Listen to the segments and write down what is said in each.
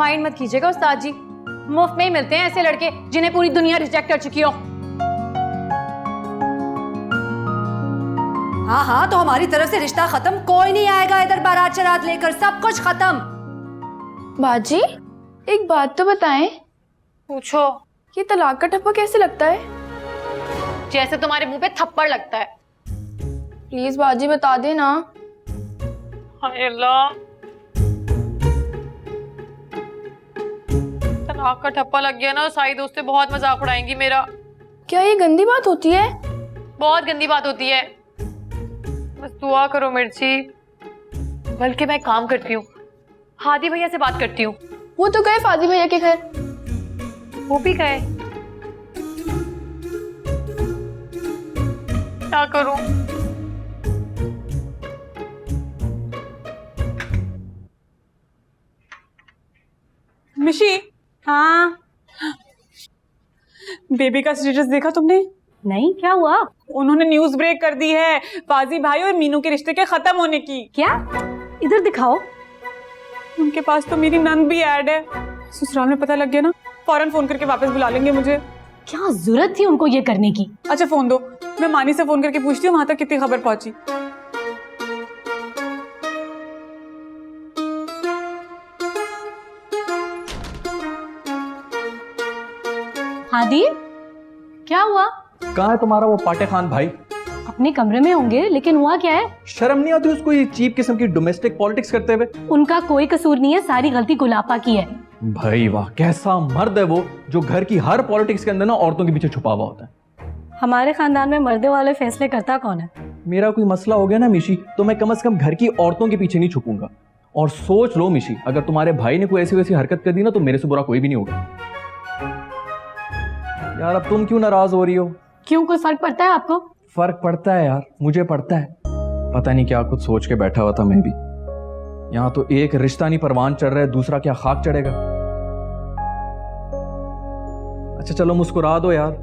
Mind मत कीजिएगा उस्ताद जी, मुफ्त में ही मिलते हैं ऐसे लड़के जिन्हें पूरी दुनिया रिजेक्ट कर चुकी हो। हाँ हाँ, तो हमारी तरफ से रिश्ता खत्म, कोई नहीं आएगा इधर बारात शरात लेकर, सब कुछ खत्म। बाजी एक बात तो बताएं, पूछो। ये तलाक का ठप्पा कैसे लगता है? जैसे तुम्हारे मुंह पे थप्पड़ लगता है। प्लीज बाजी बता देना। हाय अल्लाह, तलाक का ठप्पा लग गया ना, सारी दोस्तें बहुत मजाक उड़ाएंगी मेरा। क्या ये गंदी बात होती है? बहुत गंदी बात होती है। बस दुआ करो मिर्ची। बल्कि मैं काम करती हूँ, हादी भैया से बात करती हूँ। वो तो गए फादी भैया के घर। वो भी गए, क्या करूं? मिशी, हाँ बेबी का स्टेटस देखा तुमने? नहीं, क्या हुआ? उन्होंने न्यूज ब्रेक कर दी है फाजी भाई और मीनू के रिश्ते के खत्म होने की। क्या? इधर दिखाओ। उनके पास तो मेरी नंद भी ऐड है। ससुराल में पता लग गया ना, फौरन फोन करके वापस बुला लेंगे मुझे। क्या जरूरत थी उनको ये करने की? अच्छा फोन दो, मैं मानी से फोन करके पूछती हूँ वहां तक कितनी खबर पहुंची। हादी, क्या हुआ? कहाँ है तुम्हारा वो पाटे खान भाई? अपने कमरे में होंगे, लेकिन हुआ क्या है? शर्म नहीं आती उसको ये चीप किस्म की डोमेस्टिक पॉलिटिक्स करते हुए? उनका कोई कसूर नहीं है, सारी गलती गुलापा की है। भाई वाह, कैसा मर्द है वो जो घर की हर पॉलिटिक्स के अंदर ना औरतों के पीछे छुपा हुआ होता है। हमारे खानदान में मर्दे वाले फैसले करता कौन है? मेरा कोई मसला हो गया ना मिशी, तो मैं कम से कम घर की औरतों के पीछे नहीं छुपूंगा। और सोच लो मिशी, अगर तुम्हारे भाई ने कोई ऐसी वैसी हरकत कर दी ना, तो मेरे से बुरा कोई भी नहीं होगा। यार अब तुम क्यों नाराज हो रही हो? क्यों, कोई फर्क पड़ता है आपको? फर्क पड़ता है यार, मुझे पड़ता है। पता नहीं क्या कुछ सोच के बैठा हुआ था मैं भी। यहाँ तो एक रिश्ता नहीं परवान चढ़ रहा है, दूसरा क्या खाक चढ़ेगा। अच्छा चलो मुस्कुरा दो यार।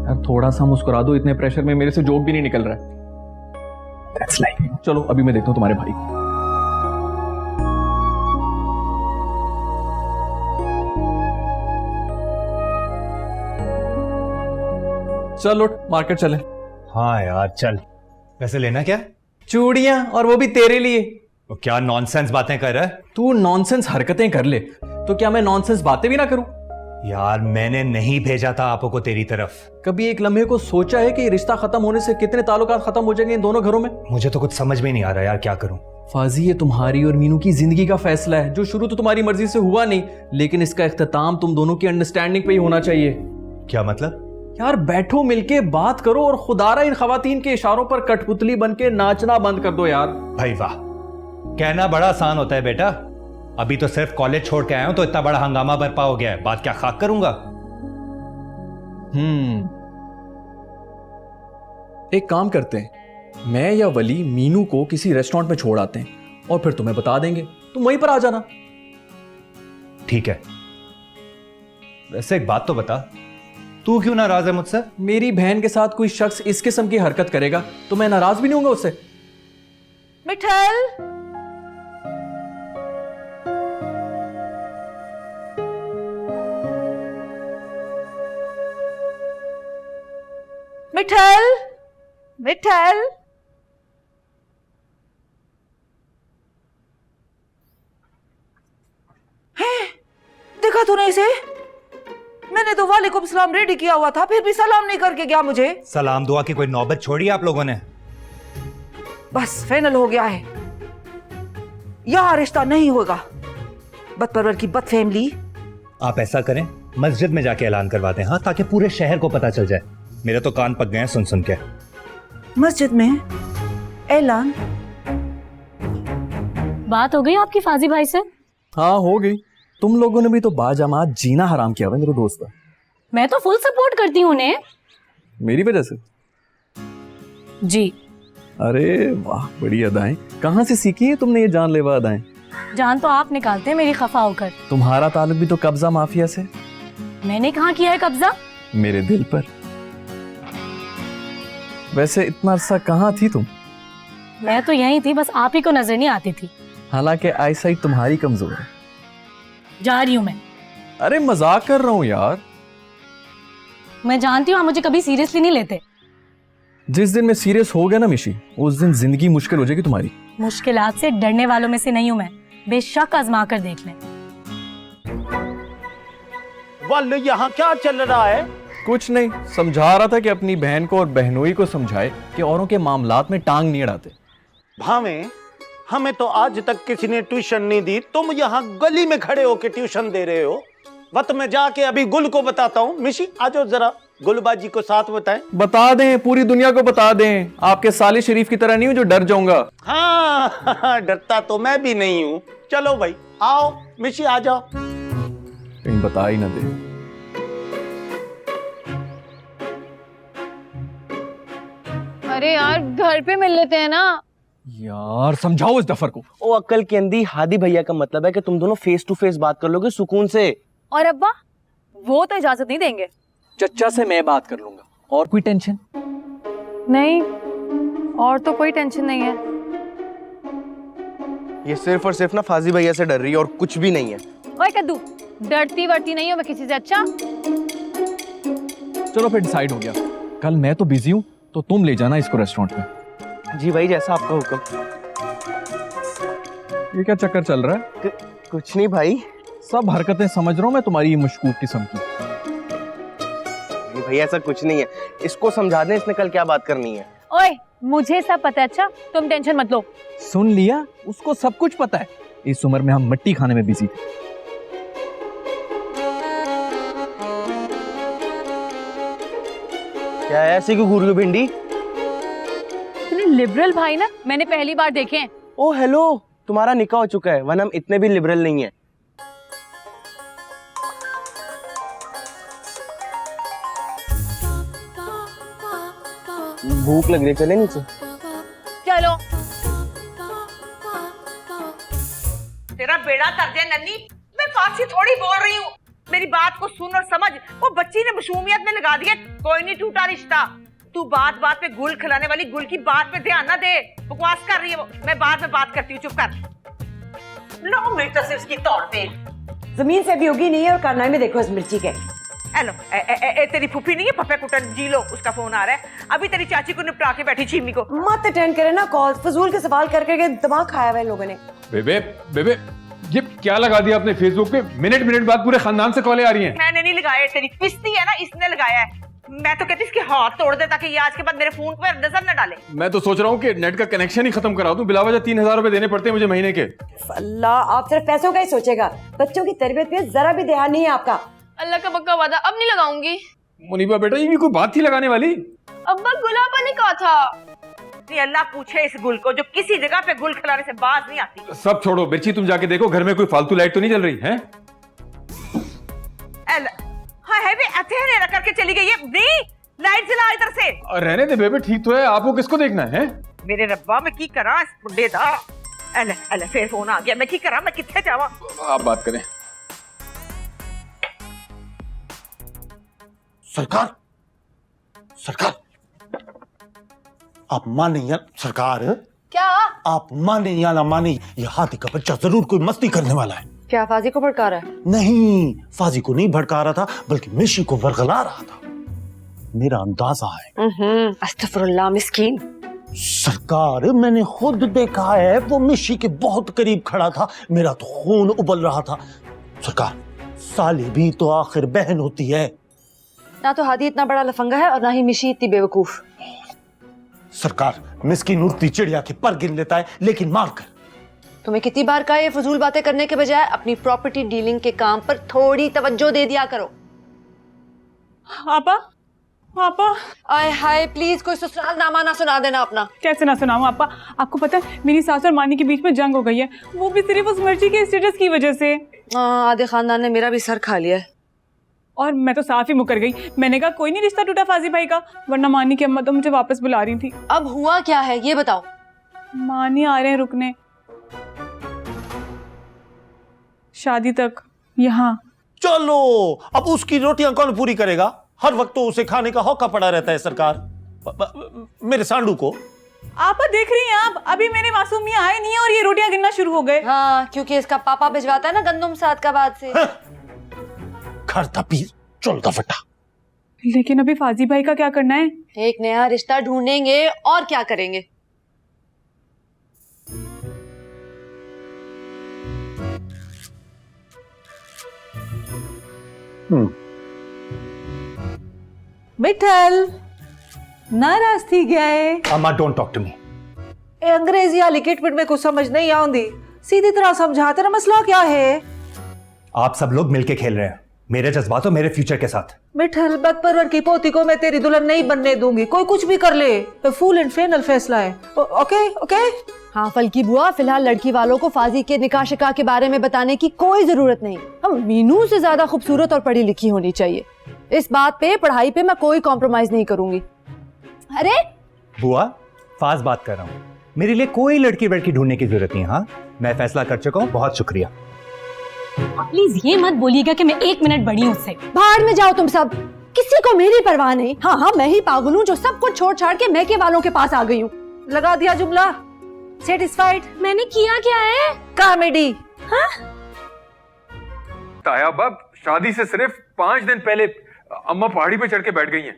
यार थोड़ा सा मुस्कुरा दो, इतने प्रेशर में मेरे से जोक भी नहीं निकल रहा है। That's like... चलो अभी मैं देखता हूँ तुम्हारे भाई को। चल उठ, मार्केट चले। हाँ यार चल। वैसे लेना क्या? चूड़ियां, और वो भी तेरे लिए। वो क्या नॉनसेंस बातें कर रहा है? तू नॉनसेंस हरकतें कर ले तो क्या मैं नॉनसेंस बातें भी ना करूं? यार मैंने नहीं भेजा था आपो को तेरी तरफ। कभी एक लम्हे को सोचा है कि रिश्ता खत्म होने से कितने ताल्लुकात खत्म हो जाएंगे इन दोनों घरों में? मुझे तो कुछ समझ में नहीं आ रहा यार, क्या करूं? फाजी, ये तुम्हारी और मीनू की जिंदगी का फैसला है, जो शुरू तो तुम्हारी मर्जी से हुआ नहीं, लेकिन इसका इख्तिताम तुम दोनों की अंडरस्टैंडिंग पे ही होना चाहिए। क्या मतलब? यार बैठो, मिलके बात करो और खुदारा इन खवातीन के इशारों पर कठपुतली बनके नाचना बंद कर दो यार। भाई वाह, कहना बड़ा आसान होता है बेटा। अभी तो सिर्फ कॉलेज छोड़ के आया हूं तो इतना बड़ा हंगामा बरपा हो गया है, बात क्या खाक करूंगा? एक काम करते हैं, मैं या वली मीनू को किसी रेस्टोरेंट में छोड़ आते हैं और फिर तुम्हें बता देंगे, तुम वहीं पर आ जाना। ठीक है। वैसे एक बात तो बता, तू क्यों नाराज है मुझसे? मेरी बहन के साथ कोई शख्स इस किस्म की हरकत करेगा तो मैं नाराज भी नहीं होऊंगा उससे। मिठल, मिठल, मिठल। देखा तूने इसे? मैंने तो वालेकुम सलाम रेडी किया हुआ था, फिर भी सलाम नहीं करके गया मुझे। सलाम दुआ की कोई नौबत छोड़ी आप लोगों ने? बस फाइनल हो गया है, यहां रिश्ता नहीं होगा। बदपरवर की बद फैमिली। आप ऐसा करें, मस्जिद में जाके ऐलान करवा दें, हाँ, ताकि पूरे शहर को पता चल जाए। मेरे तो कान पक गए हैं सुन सुन के। मस्जिद में ऐलान? बात हो गई आपकी फाजी भाई से? हाँ हो गई। तुम लोगों ने भी तो बाजमात जीना हराम किया हुआ मेरे दोस्त। मैं तो फुल सपोर्ट करती हूँ उन्हें। मेरी वजह से? जी। अरे वाह, बड़ी अदाएं। कहाँ से सीखी है तुमने ये जानलेवा अदाएं? जान तो आप निकालते हैं मेरी खफा होकर। तुम्हारा ताल्लुक भी तो कब्जा माफिया से। मैंने कहाँ किया है कब्जा? मेरे दिल पर। वैसे इतना अरसा कहाँ थी तुम? मैं तो यहीं थी, बस आप ही को नजर नहीं आती थी। हालांकि आईसाइट तुम्हारी कमजोर है। जा रही हूँ मैं। अरे मजाक कर रहा हूँ यार। मैं जानती हूँ आप मुझे कभी सीरियसली नहीं लेते। जिस दिन मैं सीरियस हो गया ना मिशी, उस दिन जिंदगी मुश्किल हो जाएगी तुम्हारी। मुश्किलात से डरने वालों में से नहीं हूँ मैं, बेशक आजमा कर देख लें। वाले यहाँ क्या चल रहा है? कुछ नहीं, समझा रहा था कि अपनी बहन को और बहनोई को समझाए कि औरों के मामलात में टांग नहीं अड़ाते। भावे, हमें तो आज तक किसी ने ट्यूशन नहीं दी, तुम यहाँ गली में खड़े होके ट्यूशन दे रहे हो। वक्त मैं जाके अभी गुल को बताता हूँ। मिशी आ जाओ जरा, गुलबाजी को साथ बताएं। बता दें, पूरी दुनिया को बता दें। आपके साले शरीफ की तरह नहीं हूं जो डर जाऊंगा। हाँ डरता तो मैं भी नहीं हूँ। चलो भाई आओ, मिशी आ जाओ। कहीं बता ही ना दे। अरे यार घर पे मिल लेते हैं ना। यार समझाओ इस डफर को। ओ अक्ल के अंधी, हादी भैया का मतलब है कि तुम दोनों फेस टू फेस बात कर लोगे सुकून से। और अब्बा वो तो इजाजत नहीं देंगे। चच्चा से मैं बात कर लूंगा। और कोई टेंशन नहीं, और तो कोई टेंशन नहीं है। ये सिर्फ और सिर्फ ना फाजी भैया से डर रही है और कुछ भी नहीं है। ओए कद्दू, डरती वरती नहीं हो मैं किसी से। अच्छा चलो फिर डिसाइड हो गया। कल मैं तो बिजी हूँ, तो तुम ले जाना इसको रेस्टोरेंट में। जी भाई, जैसा आपका हुक्म। ये क्या चक्कर चल रहा है? कुछ नहीं भाई। सब हरकतें समझ रहा हूँ मैं तुम्हारी, ये मशकूक किस्म की। भैया ऐसा कुछ नहीं है, इसको समझा दें इसने कल क्या बात करनी है। ओए मुझे सब पता है। अच्छा तुम टेंशन मत लो। सुन लिया, उसको सब कुछ पता है। इस उम्र में हम मट्टी खाने में बिजी थे। क्या है ऐसी क्यों घूर रही हो भिंडी? इतने लिबरल भाई ना मैंने पहली बार देखे हैं। ओ हेलो, तुम्हारा निकाह हो चुका है, वरना हम इतने भी लिबरल नहीं है। भूख लग रही है, चले नीचे। चलो। तेरा बेड़ा कर दे नन्नी, मैं फारसी थोड़ी बोल रही हूँ। मेरी बात को सुन और समझ। वो बच्ची ने मशूमियत में लगा दिया, कोई नहीं टूटा रिश्ता। तू बात बात पे गुल खिलाने वाली गुल की बात पे ध्यान ना दे। बकवास कर रही है वो। मैं बाद में बात करती हूँ, चुप कर। लो मिर्च सिर्फ की तौर पे जमीन से भी उगी नहीं है और करनाई में देखो इस मिर्ची के। हेलो, तेरी फूफी नहीं है पप्पे कुटन जी लो, उसका फोन आ रहा है। अभी तेरी चाची को निपटा के बैठी चीमी को। मत अटेंड करे ना कॉल, फजूल के सवाल कर करके दिमाग खाया हुआ है लोगों ने। बेबे बेबे, ये क्या लगा दिया आपने फेसबुक पे? मिनट मिनट बाद पूरे खानदान से कॉलें आ रही हैं। मैंने नहीं लगाया, तेरी पिस्ती है ना इसने लगाया है। मैं तो कहती इसके हाथ तोड़ दे ताकि ये आज के बाद मेरे फोन पर नजर न डाले। मैं तो सोच रहा हूँ कि नेट का कनेक्शन ही खत्म करा दूं। बिलावजह 3000 रुपए देने पड़ते हैं मुझे महीने के। अल्लाह, आप सिर्फ पैसों का ही सोचेगा, बच्चों की तरबियत पे जरा भी ध्यान नहीं है आपका। अल्लाह का पक्का वादा, अब नहीं लगाऊंगी। मुनीबा बेटा, ये भी कोई बात थी लगाने वाली? अब्बा गुलाबा ने कहा था। नहीं, अल्लाह पूछे इस गुल को जो किसी जगह पे गुल खिलाने से बाज नहीं आती। सब छोड़ो मिर्ची, तुम जाके देखो घर में कोई फालतू लाइट तो नहीं जल रही है? हाँ है भी अथेरे करके चली गई है। नहीं, लाइट जला इधर से। रहने दे बेबे, ठीक तो है। आपको किसको देखना है? मेरे रब्बा मैं की करा इस बुड्ढे दा। अल्लाह फिर फोन आ गया, मैं की करा, मैं किथे जावा। आप बात करें। सरकार, सरकार, आप माने या सरकार? क्या? आप माने या ना माने, ये हाथी का बच्चा जरूर कोई मस्ती करने वाला है। क्या फाजी को भड़का रहा है? नहीं, फाजी को नहीं भड़का रहा था, बल्कि मिशी को वर्गला रहा था। मेरा अंदाजा है। अस्तगफुरुल्लाह मिस्कीन। सरकार, मैंने खुद देखा है, वो मिशी के बहुत करीब खड़ा था। मेरा तो खून उबल रहा था। सरकार, साली भी तो आखिर बहन होती है। ना तो हादी इतना बड़ा लफंगा है और ना ही मिशी इतनी बेवकूफ। सरकार, मिस्किन उड़ती चिड़िया के पर गिन लेता है, लेकिन मारकर। तुम्हें कितनी बार कहा ये फजूल बातें करने के बजाय अपनी प्रॉपर्टी डीलिंग के काम पर थोड़ी तवज्जो दे दिया करो। आपा, आपा, आय हाय, प्लीज कोई ससुराल नामा ना सुना देना अपना। कैसे ना सुनाऊं आपा? आपको पता है मेरी सास और मानी के बीच में जंग हो गई है, वो भी सिर्फ उस मिर्ची के स्टेटस की वजह से। आधे खानदान ने मेरा भी सर खा लिया है। और मैं तो साफ ही मुकर गई। मैंने कहा कोई नहीं रिश्ता टूटा फाजी भाई का, वरना मानी की अम्मा तो मुझे वापस बुला रही थी। अब हुआ क्या है ये बताओ। मानी आ रहे हैं रुकने, शादी तक यहाँ। चलो, अब उसकी रोटियां कौन पूरी करेगा? हर वक्त तो उसे खाने का हौका पड़ा रहता है सरकार। मेरे सांडू को आप देख रही हैं, आप अभी मेरे मासूम मियां आए नहीं है और ये रोटियां गिनना शुरू हो गए। हाँ, क्योंकि इसका पापा भिजवाता है ना गंदम सादकाबाद से। घर तपीर चल दफटा। लेकिन अभी फाजी भाई का क्या करना है? एक नया रिश्ता ढूंढेंगे और क्या करेंगे। मिठल नाराज थी गया है। अम्मा डोंट टॉक टू मी। ए अंग्रेजी वाली किटपिट में कुछ समझ नहीं आउंदी, सीधी तरह समझा तेरा मसला क्या है। आप सब लोग मिलके खेल रहे हैं मेरे जज्बात और मेरे फ्यूचर के साथ। मिठल बदपरवर की पोती को मैं तेरी दुल्हन नहीं बनने दूंगी, कोई कुछ भी कर ले, तो फुल एंड फाइनल फैसला है। Okay okay. हाँ फलकी बुआ, फिलहाल लड़की वालों को फाजी के निकाह शिकाह के बारे में बताने की कोई जरूरत नहीं। हम मीनू से ज्यादा खूबसूरत और पढ़ी लिखी होनी चाहिए। इस बात पे, पढ़ाई पे मैं कोई कॉम्प्रोमाइज नहीं करूंगी। अरे बुआ, फाज बात कर रहा हूँ, मेरे लिए कोई लड़की वड़की ढूंढने की जरूरत नहीं। हाँ, मैं फैसला कर चुका हूँ, बहुत शुक्रिया। प्लीज ये मत बोलिएगा कि मैं 1 मिनट बड़ी हूँ उससे। भाड़ में जाओ तुम सब, किसी को मेरी परवाह नहीं। हाँ हाँ, मैं ही पागल हूँ जो सब कुछ छोड़ छाड़ के मैके वालों के पास आ गई हूँ। लगा दिया जुमला। सेटिस्फाइड? मैंने किया क्या है? कॉमेडी। ताया बाप, शादी से सिर्फ 5 दिन पहले अम्मा पहाड़ी पे चढ़ के बैठ गई हैं।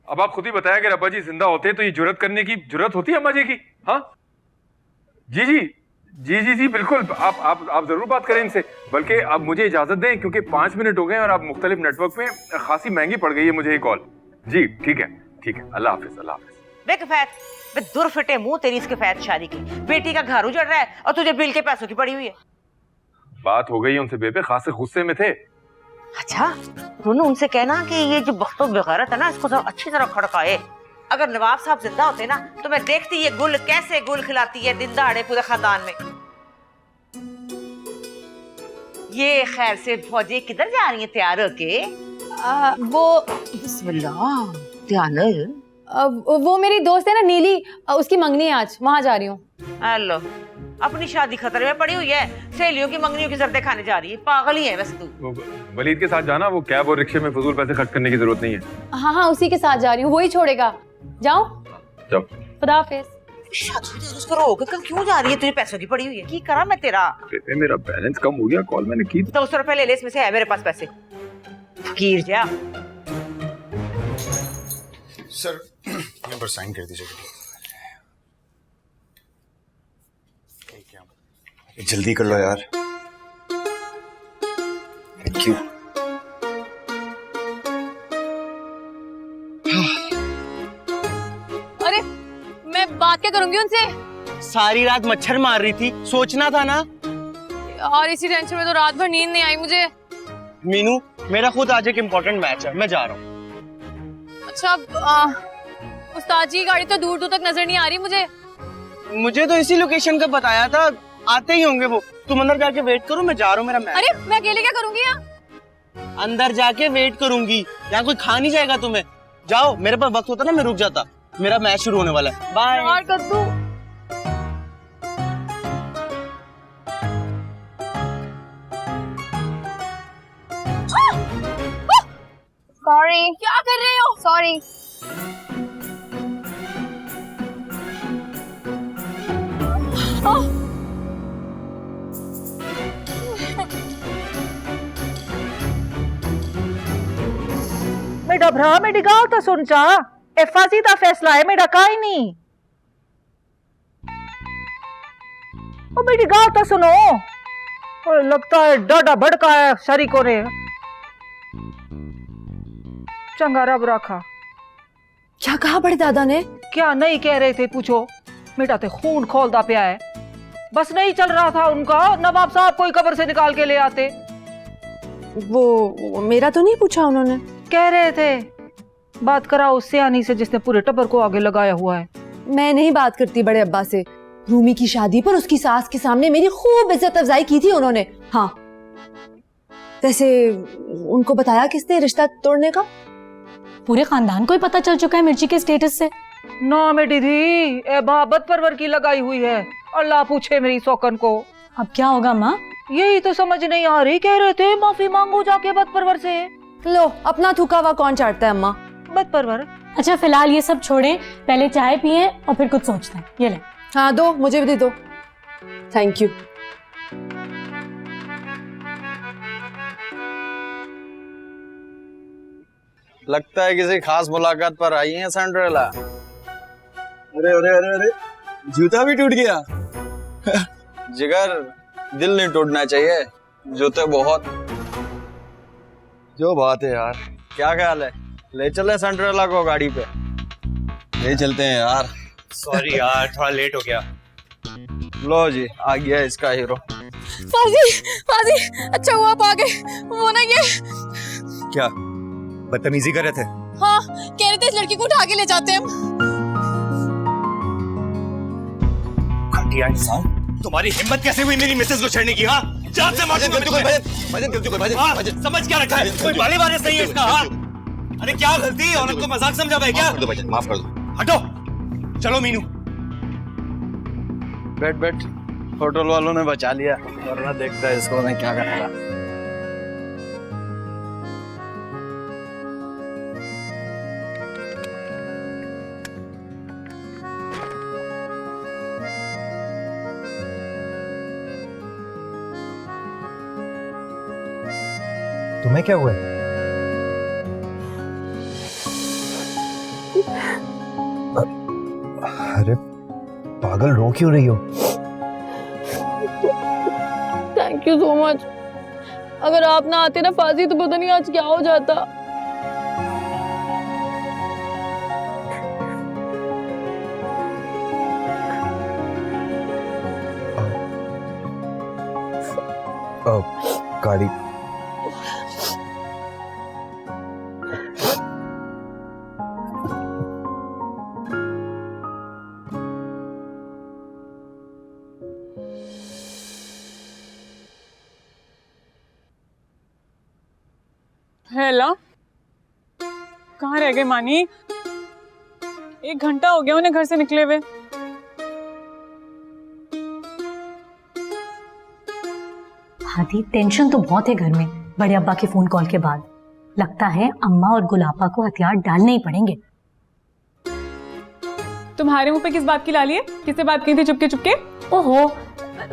अब आप खुद ही बताया कि अब्बा जी जिंदा होते तो ये जुर्रत करने की जुर्रत होती है अम्मा जी की? हाँ जी जी जी जी जी बिल्कुल, आप जरूर बात करें इनसे। बल्कि आप मुझे इजाजत दें, क्योंकि 5 मिनट हो गए और आप मुख्तलिफ नेटवर्क में खासी महंगी पड़ गई है मुझे ये कॉल। जी ठीक है, अल्लाह हाफिज, अल्लाह हाफिज। बेकफैत, बे दूर फिटे मुंह तेरी इसके फैत शादी की। बेटी का घर उजड़ रहा है और तुझे बिल के पैसों की पड़ी हुई है। बात हो गई है उनसे बेबे, खासे गुस्से में थे। अच्छा, रोनू उनसे कहना कि ये जो बख्तो बेगैरत है ना, इसको सब अच्छी तरह खड़काए। अगर नवाब साहब जिंदा होते ना तो मैं देखती ये गुल कैसे गुल खिलाती है दिन दहाड़े पूरे खानदान में। ये खैर से फौजी किधर जा रही है तैयार होके? वो बिस्मिल्लाह, ध्यान वो मेरी दोस्त है ना नीली, उसकी मंगनी है आज, वहां जा रही हूँ। हेलो, अपनी शादी खतरे में पड़ी हुई है, सहेलियों की मंगनियों की जर्दे खाने जा रही है। पागल ही है वैसे तू। वलीद के साथ जाना, वो कैब और रिक्शे में फजूल पैसे खर्च करने की जरूरत नहीं है। हाँ हाँ, उसी के साथ जा रही हूँ, वही छोड़ेगा। जाओ, जाओ। खुदा हाफिज। उसको रोक कर क्यों जा रही है? तुझे पैसों की पड़ी हुई है, की करा मैं तेरा? बेटे मेरा बैलेंस कम हो गया, कॉल मैंने की। 200 रुपए ले ले, इसमें से है मेरे पास पैसे। फकीर जा। सर यहाँ पर साइन कर दीजिए। जल्दी कर लो यार। Thank you. अरे मैं बात क्या करूंगी उनसे? सारी रात मच्छर मार रही थी, सोचना था ना। और इसी टेंशन में तो रात भर नींद नहीं आई मुझे। मीनू, मेरा खुद आज एक इम्पोर्टेंट मैच है, मैं जा रहा हूँ। अच्छा, उस्ताद जी की गाड़ी तो दूर दूर तक नजर नहीं आ रही मुझे। मुझे तो इसी लोकेशन का बताया था, आते ही होंगे वो। तुम अंदर जाके वेट करो, मैं जा रहा हूँ, मेरा मैच। अरे मैं अकेले क्या करूंगी यहाँ? अंदर जाके वेट करूंगी, यहाँ कोई खा नहीं जाएगा तुम्हें। जाओ, मेरे पास वक्त होता ना मैं रुक जाता। मेरा मैच शुरू होने वाला है। बाय। और कर दूं। सॉरी। क्या कर रहे हो? सॉरी। मेरा भरा मेरी गाल तो सुन चा, ए फांसी दा फैसला है मेरा काई नहीं। ओ मेरी गाल तो सुनो। ओ लगता है डाडा भड़का है शरीकों ने। चंगा रब रखा। क्या कहा बड़े दादा ने? क्या नहीं कह रहे थे पूछो? मेरा तो खून खोलता पिया है। बस नहीं चल रहा था उनका, नवाब साहब कोई कब्र से निकाल के ले आते। वो मेरा तो नहीं पूछा उन्होंने। कह रहे थे बात कराओ उस सियानी से जिसने पूरे टब्बर को आगे लगाया हुआ है। मैं नहीं बात करती बड़े अब्बा से। रूमी की शादी पर उसकी सास के सामने मेरी खूब इज्जत अफजाई की थी उन्होंने। हाँ, वैसे उनको बताया किसने रिश्ता तोड़ने का? पूरे खानदान को ही पता चल चुका है मिर्ची के स्टेटस से। ना मेरी धी, ए बाबत परवर की लगाई हुई है। अल्लाह पूछे मेरी सौकन को। अब क्या होगा माँ? यही तो समझ नहीं आ रही। कह रहे थे माफी मांगो जाके बद परवर से। लो, अपना थूका हुआ कौन चाटता है अम्मा? बद परवर अच्छा फिलहाल ये सब छोड़ें, पहले चाय पिए और फिर कुछ सोचते हैं। ये ले। हाँ दो, मुझे भी दे दो। Thank you. लगता है किसी खास मुलाकात पर आई है सैंड्रेला। अरे अरे अरे अरे, जूता भी टूट गया। जिगर, दिल नहीं टूटना चाहिए, जूते बहुत। जो बात है यार, क्या ख्याल है, ले चले सैंड्रेला को गाड़ी पे? ले चलते हैं यार। सॉरी यार, थोड़ा लेट हो गया। लो जी, आ गया इसका हीरो। फाजी, अच्छा हुआ आप आ गए। वो ना ये क्या बदतमीजी कर रहे थे? हाँ, कह रहे थे इस लड़की को उठा के ले जाते हैं हम। घटिया इंसान, तुम्हारी हिम्मत कैसे हुई मेरी मिसेस को छेड़ने की? हाँ, जान से मार दूंगा। समझ क्या रखा है? कोई बाले बारे सही है इसका? हाँ, अरे क्या गलती, औरत को मजाक समझा भाई क्या? माफ कर दो। हटो, चलो मीनू। बैठ बैठ, होटल वालों ने बचा लिया, वरना देखता है इसको मैं क्या करता। तुम्हें क्या हुआ? अरे पागल, रो क्यों रही हो? Thank you so much. अगर आप ना आते ना फाजी, तो पता नहीं आज क्या हो जाता। गाड़ी हेलो, कहाँ रह गए मानी? 1 घंटा हो गया उन्हें घर से निकले हुए। हादी, टेंशन तो बहुत है घर में बड़े अब्बा के फोन कॉल के बाद। लगता है अम्मा और गुलाबा को हथियार डालने ही पड़ेंगे। तुम्हारे मुंह पे किस बात की लाली है? किससे बात की थी चुपके चुपके? ओहो,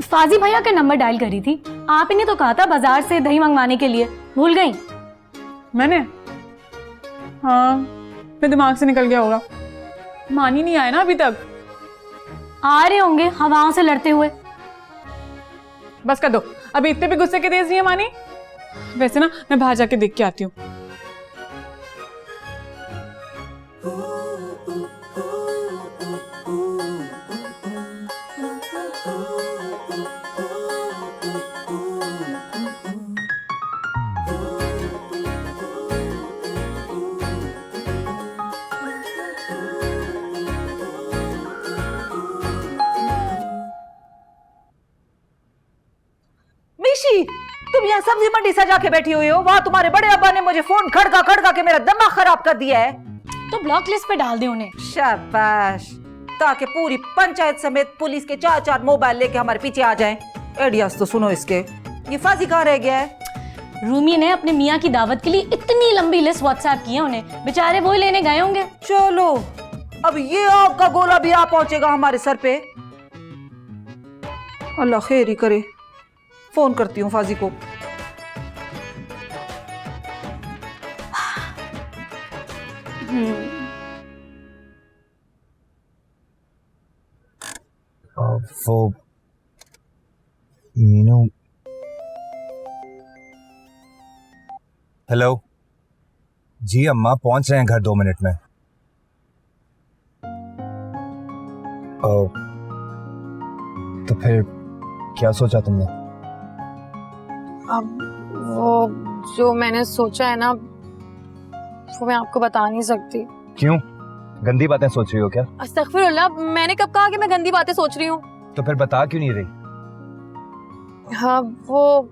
फाजी भैया का नंबर डायल करी थी। आप ही ने तो कहा था बाजार से दही मंगवाने के लिए, भूल गई? मैंने? हाँ, मेरे दिमाग से निकल गया होगा। मानी नहीं आए ना अभी तक? आ रहे होंगे हवाओं से लड़ते हुए। बस कर दो, अभी इतने भी गुस्से के तेज नहीं है मानी। वैसे ना मैं बाहर जाके देख के आती हूँ। मिशी, तुम यहाँ सब्जी मंडी सजा के बैठी हुई हो, वहाँ तुम्हारे बड़े अब्बा ने मुझे फोन खड़का खड़का के मेरा दिमाग खराब कर दिया है। तो ब्लॉक लिस्ट पे डाल दे उन्हें। शाबाश, ताकि पूरी पंचायत समेत पुलिस के 4-4 मोबाइल लेके हमारे पीछे आ जाएं। आइडियाज तो सुनो इसके। ये फाजी कहाँ रह गया है? रूमी ने अपने मियाँ की दावत के लिए इतनी लंबी लिस्ट व्हाट्सएप की है उन्हें, बेचारे वो ही लेने गए होंगे। चलो, अब ये आग का गोला भी आ पहुंचेगा हमारे सर पे। अल्लाह खैर ही करे। फोन करती हूँ फाजी को। वो मीनू। हेलो जी, अम्मा पहुंच रहे हैं घर 2 मिनट में। तो फिर क्या सोचा तुमने? अब वो जो मैंने सोचा है ना, वो मैं आपको बता नहीं सकती। क्यों, गंदी बातें सोच रही हो क्या? अस्तगफिरुल्लाह, मैंने कब कहा कि मैं गंदी बातें सोच रही हूँ? तो फिर बता क्यों नहीं रही? हाँ, वो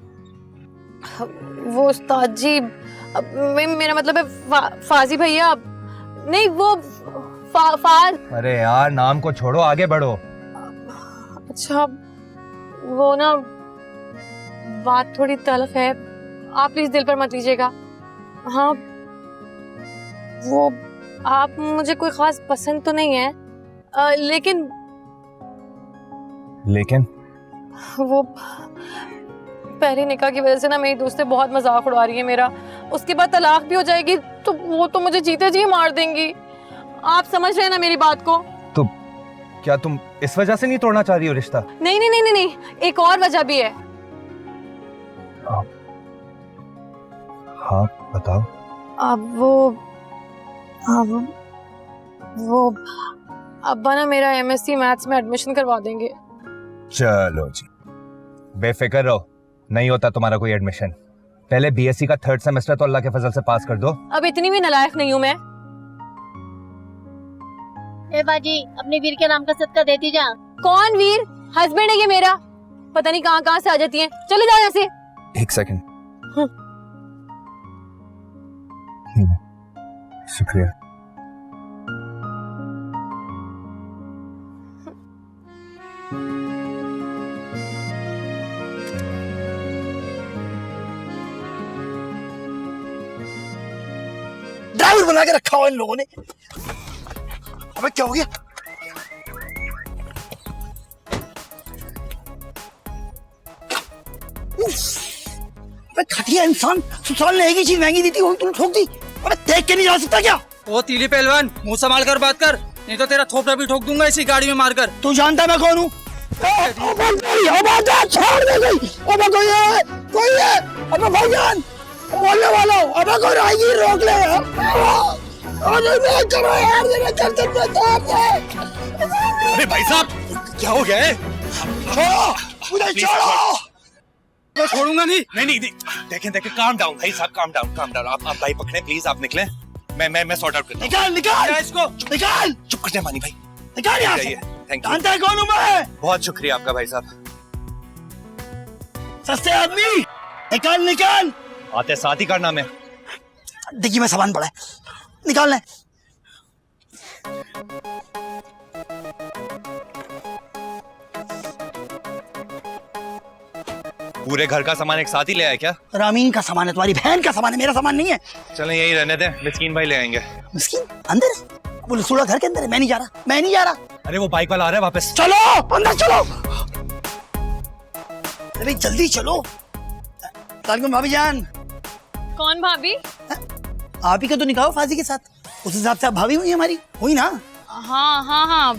उस्ताद जी, मेरा मतलब है फाजी भैया नहीं, वो फाज। अरे यार, नाम को छोड़ो, आगे बढ़ो। अच्छा, वो ना बात थोड़ी तल्ख है, आप प्लीज दिल पर मत लीजिएगा। हाँ, वो आप मुझे कोई खास पसंद तो नहीं है, लेकिन वो पहली निकाह की वजह से ना मेरी दोस्तें बहुत मजाक उड़ा रही है मेरा। उसके बाद तलाक भी हो जाएगी तो वो तो मुझे जीते जी मार देंगी। आप समझ रहे हैं ना मेरी बात को? तो क्या तुम इस वजह से नहीं तोड़ना चाह रही हो रिश्ता? नहीं नहीं नहीं नहीं, नहीं। एक और वजह भी है। हाँ बताओ। अब वो अब्बा ना मेरा एमएससी मैथ्स में एडमिशन करवा देंगे। चलो जी, बेफिक्र रहो, नहीं होता तुम्हारा कोई एडमिशन। पहले बीएससी का 3rd सेमेस्टर तो अल्लाह के फजल से पास कर दो। अब इतनी भी नालायक नहीं हूँ मैं। ए बाजी, अपने वीर के नाम का सदका देती जा। कौन वीर? हस्बैंड है ये मेरा। पता नहीं कहाँ से आ जाती हैं। चले जाओ यहाँ से। एक सेकंड। शुक्रिया। ड्राइवर बना के रखा हुआ इन लोगों ने। अबे क्या हो गया? अबे घटिया इंसान, ससुराल ने एक ही चीज महंगी दी थी, वो तुमने ठोक दी। अबे देख के नहीं जा सकता क्या? ओ तीली पहलवान, मुंह संभाल कर बात कर, नहीं तो तेरा थोपड़ा भी ठोक दूंगा इसी गाड़ी में मारकर। तू जानता मैं कौन हूँ? छोड़ दे गई। अबे कोई है, अबे भाईजान बोलने वाला हूँ। अबे कोई आएगी रोक ले यार। अरे भाई साहब क्या हो गया है? छोड़ो मुझे, छोड़ो। मैं छोड़ूंगा नहीं। नहीं देखें काम डाउन भाई साहब, काम डाउन। आप भाई पकड़े प्लीज, आप निकले। मैं सॉर्ट आउट करता हूं। निकाल इसको, निकाल। चुप कर जा मानी भाई, निकाल यहाँ से। Thank you. जानता है कौन हूँ मैं? बहुत शुक्रिया आपका भाई साहब। सस्ते आदमी, निकाल। आते साथ ही करना में। देखिए मैं सामान पड़ा है, निकाल ले। पूरे घर का सामान एक साथ ही ले आए क्या? रामीन का सामान है, तुम्हारी बहन का सामान है, मेरा सामान नहीं है। चलें यही रहने दें, मिस्कीन भाई ले आएंगे। मिस्कीन अंदर है? वो लसूड़ा घर के अंदर है। मैं नहीं जा रहा। अरे वो बाइक वाला आ रहा है वापस। चलो अंदर चलो। अरे जल्दी चलो। भाभी जान। कौन भाभी? आप ही का तो निकाह फाजी के साथ, उस हिसाब से आप भाभी हुई हमारी, हुई ना? हाँ,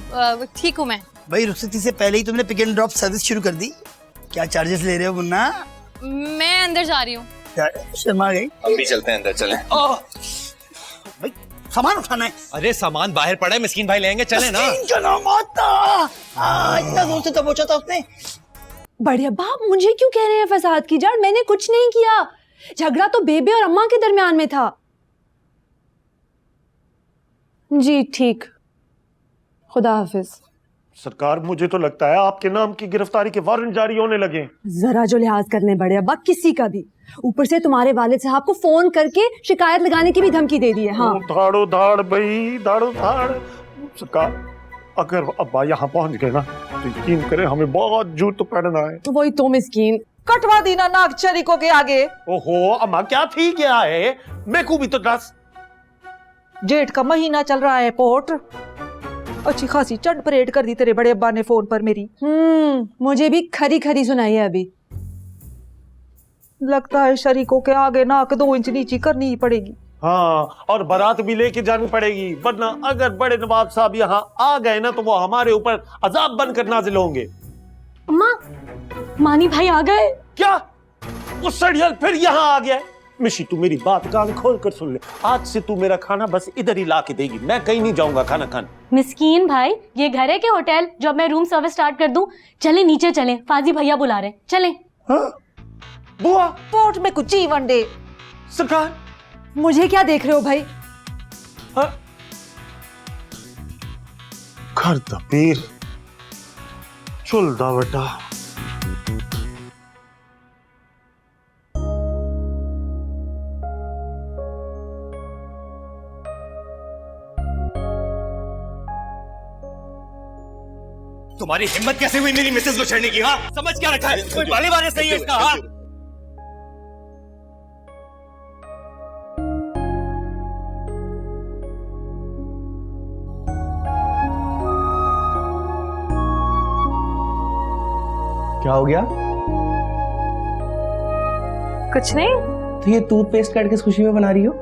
ठीक हूँ मैं। भाई रुखसती से पहले ही तुमने पिक एंड ड्रॉप सर्विस शुरू कर दी। क्या चार्जेस ले रहे हो मुन्ना? मैं अंदर जा रही हूँ। शर्मा गई। हम भी चलते हैं अंदर, चलें। भाई सामान उठाना है। अरे सामान बाहर पड़ा है, मिस्कीन भाई ले आएंगे, चले ना। इतना दूर से तो पूछा था उसने। बढ़िया बाप, मुझे क्यों कह रहे हैं फसाद की जड़? मैंने कुछ नहीं किया। झगड़ा तो बेबे और अम्मा के दरमियान में था। जी ठीक, खुदा हाफिज। सरकार मुझे तो लगता है आपके नाम की गिरफ्तारी के वारंट जारी होने लगे। जरा जो लिहाज कर लें बड़े अब्बा, किसी का भी। ऊपर से तुम्हारे वालिद साहब को फोन करके शिकायत लगाने की भी धमकी दे दी है। हाँ धाड़ो धाड़ भाई, धाड़ो धाड़। सरकार अगर अब्बा यहाँ पहुँच गए ना तो यकीन करें हमें बहुत जूत तो पहनना है। तो वही तो मिस्कीन कटवा दी ना नाक चरिको के आगे। ओहो अम्मा क्या थी क्या है? मैं को भी तो दस। जेठ का महीना चल रहा है पोट, अच्छी खासी चंड परेड कर दी तेरे बड़े अब्बा ने फोन पर मेरी। मुझे भी खरी खरी सुनाई है अभी। लगता है शरीकों के आगे नाक 2 इंच नीची करनी ही पड़ेगी। हाँ और बारात भी लेके जानी पड़ेगी, वरना अगर बड़े नवाब साहब यहाँ आ गए ना तो वो हमारे ऊपर अजाब बनकर नाजिल होंगे। अम्मा, मानी भाई आ गए क्या? वो सड़ियल फिर यहाँ आ गया। मिशी तू मेरी बात कान खोल कर सुन ले, आज से तू मेरा खाना बस इधर ही ला के देगी, मैं कहीं नहीं जाऊंगा खाना खाने। मिस्कीन भाई, ये घर है कि होटल? जब मैं रूम सर्विस स्टार्ट कर दूं, चले नीचे चलें, फाजी भैया बुला रहे हैं, चलें। हाँ? बुआ पोट में कुछ ही वनडे। सरकार मुझे क्या देख रहे हो भाई? हाँ? घर दा पीर चुलदा वड्डा। तुम्हारी हिम्मत कैसे हुई मेरी मिसेस को छेड़ने की? हाँ समझ क्या रखा है? कोई बाली वाले सही है इसका? हाँ क्या हो गया? कुछ नहीं। तो ये टूथपेस्ट काट किस खुशी में बना रही हो?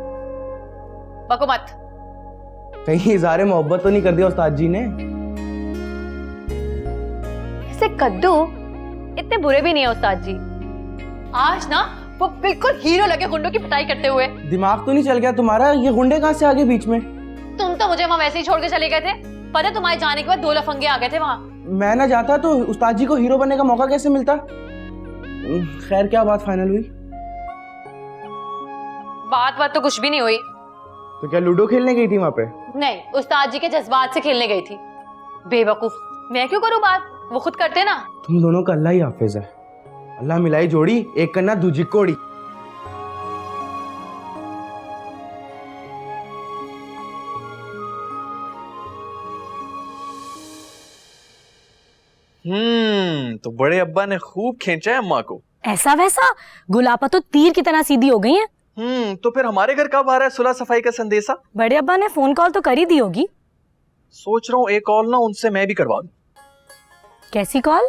बको मत। कहीं इज़हारे मोहब्बत तो नहीं कर दिया उस्ताद जी ने? ऐसे कद्दू इतने बुरे भी नहीं है उस्ताद जी। आज ना वो बिल्कुल हीरो लगे गुंडों की पिटाई करते हुए। दिमाग तो नहीं चल गया तुम्हारा? ये गुंडे कहाँ से आ गए बीच में? तुम तो मुझे वहाँ वैसे ही छोड़ के चले गए थे। पता है तुम्हारे जाने के बाद 2 लफंगे आ गए थे वहाँ। मैं ना जाता तो उस्ताद जी को हीरो बनने का मौका कैसे मिलता? खैर क्या बात फाइनल हुई? बात तो कुछ भी नहीं हुई। तो क्या लूडो खेलने गई थी वहाँ पे? नहीं, उस्ताद जी के जज्बात से खेलने गई थी। बेवकूफ, मैं क्यों करूँ बात? वो खुद करते ना। तुम दोनों का अल्लाह ही हाफिज है। अल्लाह मिलाई जोड़ी, एक कन्ना दूजी कोड़ी। तो बड़े अब्बा ने खूब खींचा है अम्मा को। ऐसा वैसा गुलापा तो तीर की तरह सीधी हो गई है। तो फिर हमारे घर कब आ रहा है सुलह सफाई का संदेशा? बड़े अब्बा ने फोन कॉल तो कर ही दी होगी। सोच रहा हूँ एक कॉल ना उनसे मैं भी करवा दूं। कैसी कॉल?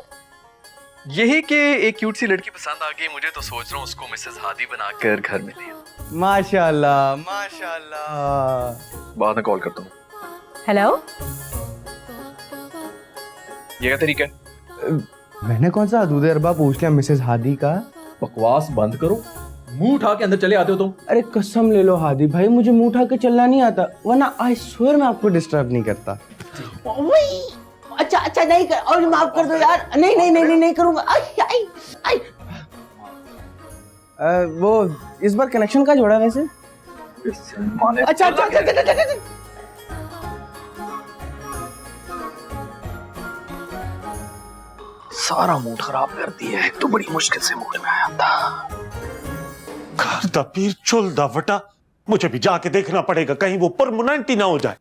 यही कि एक क्यूट सी लड़की पसंद आ गई मुझे, तो सोच रहा हूँ उसको मिसेस हादी बनाकर घर में ले आऊं। माशाल्लाह माशाल्लाह। बाद में कॉल करता हूँ। हेलो, ये क्या तरीका है? मैंने कौन सा हदूद अरबा पूछ लिया मिसेस हादी का? बकवास बंद करो, मुंह उठा के अंदर चले आते हो तुम। अरे कसम ले लो हादी भाई, मुझे मुंह उठा के चलना नहीं आता, वरना आई स्वेयर मैं आपको डिस्टर्ब नहीं करता। अच्छा नहीं कर, और माफ कर दो यार। नहीं करूंगा। आई। वो इस बार कनेक्शन का जोड़ा वैसे? अच्छा। सारा मूड खराब कर दिया है। तो बड़ी मुश्किल से मूड में आया था। घर दा पीर चुल दा वटा, मुझे भी जाके देखना पड़ेगा कहीं वो परमानेंट ही ना हो जाए।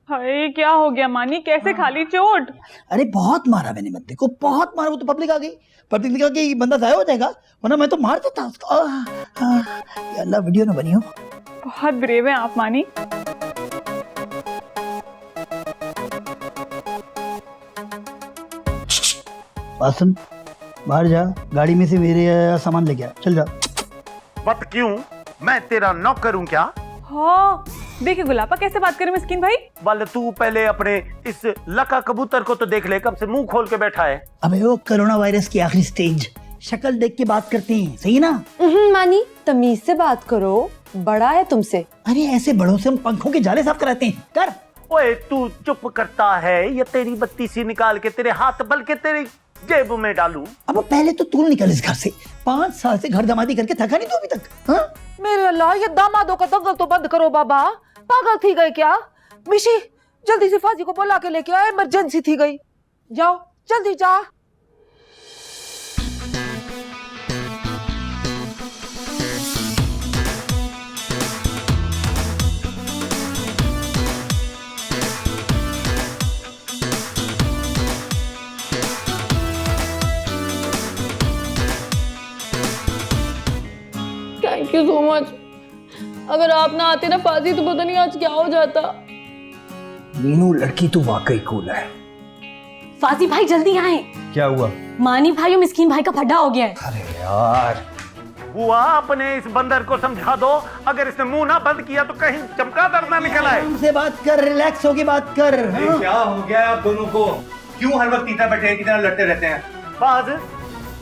हाय क्या हो गया मानी, कैसे खाली चोट? अरे बहुत मारा मैंने बंदे को, बहुत मारा। वो तो पब्लिक आ गई, पब्लिक ने कहा कि बंदा जाया हो जाएगा, वरना मैं तो मार देता उसको। या अल्लाह वीडियो ना बनी हो। बहुत ब्रेव है आप मानी। आसन बाहर जा, गाड़ी में से मेरे सामान ले गया, चल जा। बट क्यों? मैं तेरा नौकर हूं क्या? हाँ देखिए गुलाबा कैसे बात करे मिस्किन भाई। वाले तू पहले अपने इस लका कबूतर को तो देख ले, कब से मुंह खोल के बैठा है। अबे वो कोरोना वायरस की आखिरी स्टेज, शक्ल देख के बात करते हैं, सही ना? मानी तमीज से बात करो, बड़ा है तुमसे। अरे ऐसे बड़ों से हम पंखों के जाले साफ कराते हैं। कर। ओए तू चुप करता है या तेरी बत्ती सी निकाल के तेरे हाथ बल्कि तेरी जेब में डालूं? अब पहले तो तू निकल इस घर से। 5 साल से घर दमादी करके थका नहीं तू अभी तक? हाँ? मेरे अल्लाह, ये दामादों का दंगल तो बंद करो बाबा। पागल थी गए क्या? मिशी जल्दी से फाजी को बुला के लेके आए, इमरजेंसी थी गई। जाओ जल्दी जा। Thank you so much. अगर आप ना आते ना फाजी, तो पता नहीं आज क्या हो जाता। मीनू लड़की तो वाकई कूल है। फाजी भाई जल्दी आए। क्या हुआ? मानी भाई और मिस्किन भाई का फड्डा हो गया है। अरे यार, बुआ अपने इस बंदर को समझा दो, अगर इसने मुंह ना बंद किया तो कहीं चमगादड़ ना निकल आए। हमसे बात कर, रिलैक्स होके बात कर। हाँ? क्या हो गया आप दोनों को? क्यों हर वक्त तीता बैठे की तरह लड़ते रहते हैं? बाज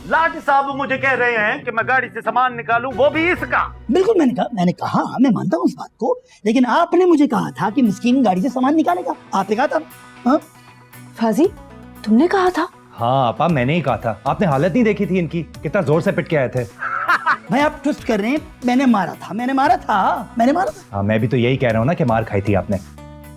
लाट साहब मुझे कह रहे हैं कि मैं गाड़ी से सामान निकालूं, वो भी इसका। बिल्कुल मैंने कहा मैं मानता हूँ उस बात को, लेकिन आपने मुझे कहा था कि मिस्किन गाड़ी से सामान निकालेगा। आपने कहा था। हाँ? फाजी तुमने कहा था? हाँ आपा, मैंने ही कहा था। आपने हालत नहीं देखी थी इनकी, कितना जोर से पिट के आए थे। भाई आप ट्विस्ट कर रहे हैं। मैंने मारा था। हाँ मैं भी तो यही कह रहा हूँ ना कि मार खाई थी आपने,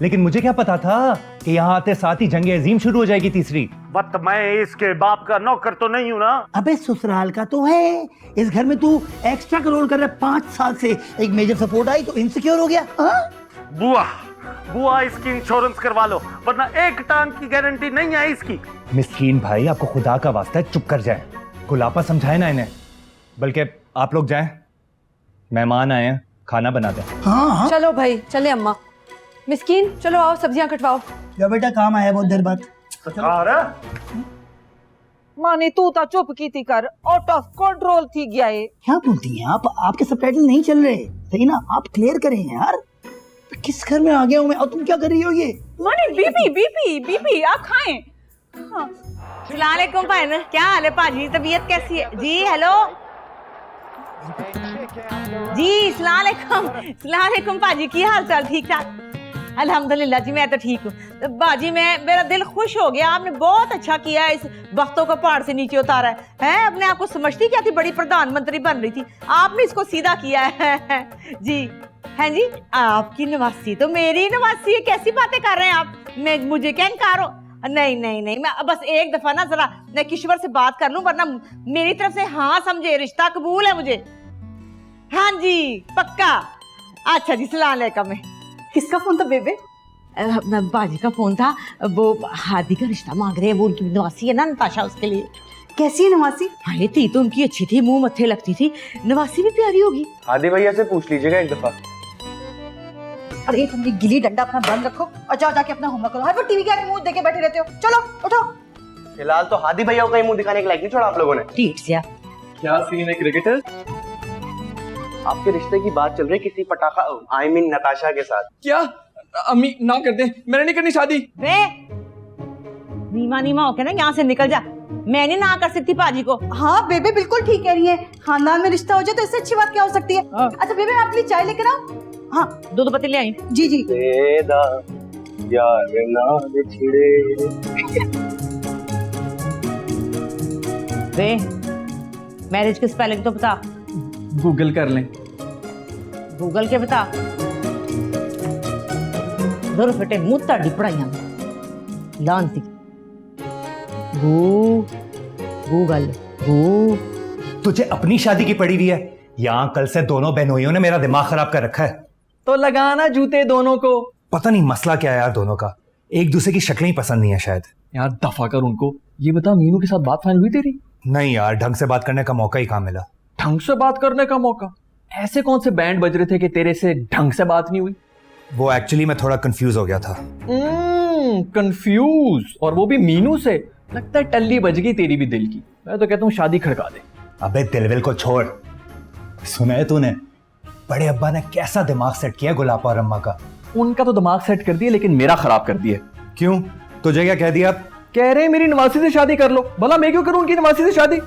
लेकिन मुझे क्या पता था कि यहाँ आते साथ ही जंग अजीम शुरू हो जाएगी तीसरी। बट मैं इसके बाप का नौकर तो नहीं हूँ ना। अबे ससुराल का तो है। इस घर में तू एक्स्ट्रा का रोल कर रहा है 5 साल से। एक मेजर सपोर्ट आई तो इनसिक्योर हो गया। हाँ? बुआ इसकी इंश्योरेंस करवा लो, वरना एक टांग की गारंटी नहीं है इसकी। मिस्कीन भाई, आपको खुदा का वास्ता है, चुप कर जाए। गुलापा समझाए ना इन्हें। बल्कि आप लोग जाएं, मेहमान आए हैं, खाना बना दें। हाँ। चलो भाई चले। अम्मा मिस्किन चलो आओ, सब्जियां कटवाओ। जा बेटा, काम आया बहुत देर बाद। मानी तू तो चुप की थी कर, आउट ऑफ कंट्रोल थी गया है। क्या बोलती हैं आप? आपके सबटाइटल नहीं चल रहे, सही ना? आप क्लियर करें यार। किस घर में आ गया हूँ मैं और तुम क्या कर रही हो ये? मानी बीपी बीपी बीपी आप खाएं। हाँ। सलामकुम भाई, क्या हाल है पाजी, तबीयत कैसी है जी? हेलो जी, सलामकुम पाजी, की हाल चाल? ठीक ठाक अल्हम्दुलिल्लाह जी, मैं तो ठीक हूँ। तो बाजी मेरा दिल खुश हो गया, आपने बहुत अच्छा किया, इस वक्तों को पहाड़ से नीचे उतारा है। अपने आप को समझती क्या थी, बड़ी प्रधानमंत्री बन रही थी, आपने इसको सीधा किया है जी। हैं जी, आपकी नवासी तो मेरी नवासी है, कैसी बातें कर रहे हैं आप? मुझे क्या इनकार हो? नहीं नहीं नहीं, मैं बस एक दफा ना जरा मैं किश्वर से बात कर लूं, वरना मेरी तरफ से हाँ समझे, रिश्ता कबूल है मुझे। हाँ जी पक्का। अच्छा जी, सलाम अलैकुम। किसका फोन था बेबे? बाजी का फोन था, वो हादी का रिश्ता मांग रहे हैं, वो उनकी नवासी है ना नताशा, उसके लिए। कैसी है नवासी? अरे थी तो उनकी अच्छी थी, मुंह मत्थे लगती थी, नवासी भी प्यारी होगी। हादी भैया से पूछ लीजिएगा एक दफा। अरे तुम ये गिली डंडा अपना बंद रखो और जाओ जाके अपना होमवर्क करो। हर वक्त टीवी के आगे मुंह देके बैठे रहते हो, चलो उठो। फिलहाल तो हादी भैया का ही मुंह दिखाने के लायक नहीं छोड़ा आप लोगों ने। ठीक से क्या सीन है क्रिकेटर? आपके रिश्ते की बात चल रही किसी पटाखा I mean नताशा के साथ। क्या अम्मी ना कर दे, मैंने नहीं करनी शादी। वे नीमा होके ना यहाँ से निकल जा, मैं नहीं ना कर सकती पाजी को। हाँ बेबे बिल्कुल ठीक कह रही है, खानदान में रिश्ता हो जाए तो इससे अच्छी बात क्या हो सकती है। अच्छा बेबे मैं आपके लिए चाय लेकर आऊं? हाँ, दो पतीले आई। जी जी। यार ना छिड़े। वे मैरिज के स्पेलिंग तो बता। गूगल कर लें। गूगल के बता। दो फटे मुंह ताड़ी पढ़ाइयां लानती। गूगल तुझे अपनी शादी की पड़ी हुई है, यहाँ कल से दोनों बहनोइयों ने मेरा दिमाग खराब कर रखा है। तो लगाना जूते दोनों को। पता नहीं मसला क्या है यार, दोनों का एक दूसरे की शक्लें ही पसंद नहीं है शायद। यार दफा कर उनको। ये बता, मीनू के साथ बात फाइनल हुई तेरी? नहीं यार, ढंग से बात करने का मौका ही कहाँ मिला। ढंग से बात करने का मौका? ऐसे कौन से बैंड बज रहे थे कि तेरे से ढंग से बात नहीं हुई? वो एक्चुअली मैं थोड़ा कंफ्यूज हो गया था। कंफ्यूज? और वो भी मीनू से? लगता है टल्ली बज गई तेरी भी दिल की। मैं तो कहता हूँ शादी खड़का दे। अबे दिलविल को छोड़, सुना है तूने बड़े अब्बा ने कैसा दिमाग सेट किया गुलाबा और अम्मा का? उनका तो दिमाग सेट कर दिया, लेकिन मेरा खराब कर दिया। क्यों? तुझे क्या कह दिया? कह रहे मेरी नवासी से शादी कर लो। भला मैं क्यों करूं उनकी नवासी से शादी?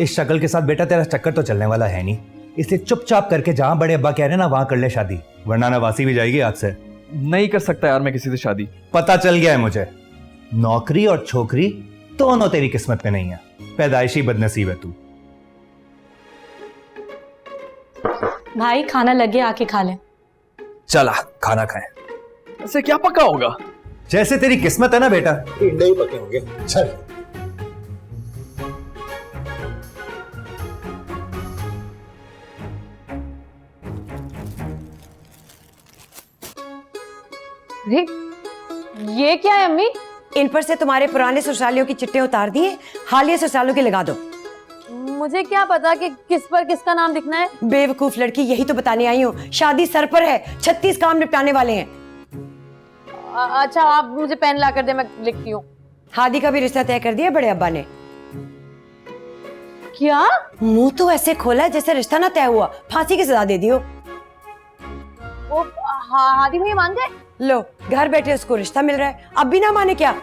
इस शक्ल के साथ बेटा तेरा चक्कर तो चलने वाला है नहीं, इसलिए चुपचाप करके जहां बड़े अब्बा कह रहे हैं ना वहां कर ले शादी, वरना नवासी भी जाएगी आज से। नहीं कर सकता यार मैं किसी से शादी। पता चल गया है मुझे, नौकरी और छोकरी दोनों तेरी किस्मत में नहीं है, पैदाइशी बदनसीब है तू। भाई खाना लगे, आके खा ले। चला खाना खाएं। ऐसे क्या पका होगा? जैसे तेरी किस्मत है ना बेटा। नहीं पके होंगे। चल ये क्या है अम्मी? इन पर से तुम्हारे पुराने ससुरालियों की चिट्टे उतार दिए, हालिया ससुरालों की लगा दो। मुझे क्या पता कि किस पर किसका नाम लिखना है। बेवकूफ लड़की, यही तो बताने आई हूँ, शादी सर पर है, 36 काम निपटाने वाले हैं। अच्छा आप मुझे पेन ला कर दे, मैं लिखती हूँ। हादी का भी रिश्ता तय कर दिया बड़े अब्बा ने। क्या? मुंह तो ऐसे खोला है जैसे रिश्ता ना तय हुआ, फांसी की सजा दे दियो। हादी भैया मान गए? लो घर बैठे उसको रिश्ता मिल रहा है, अब भी ना माने क्या?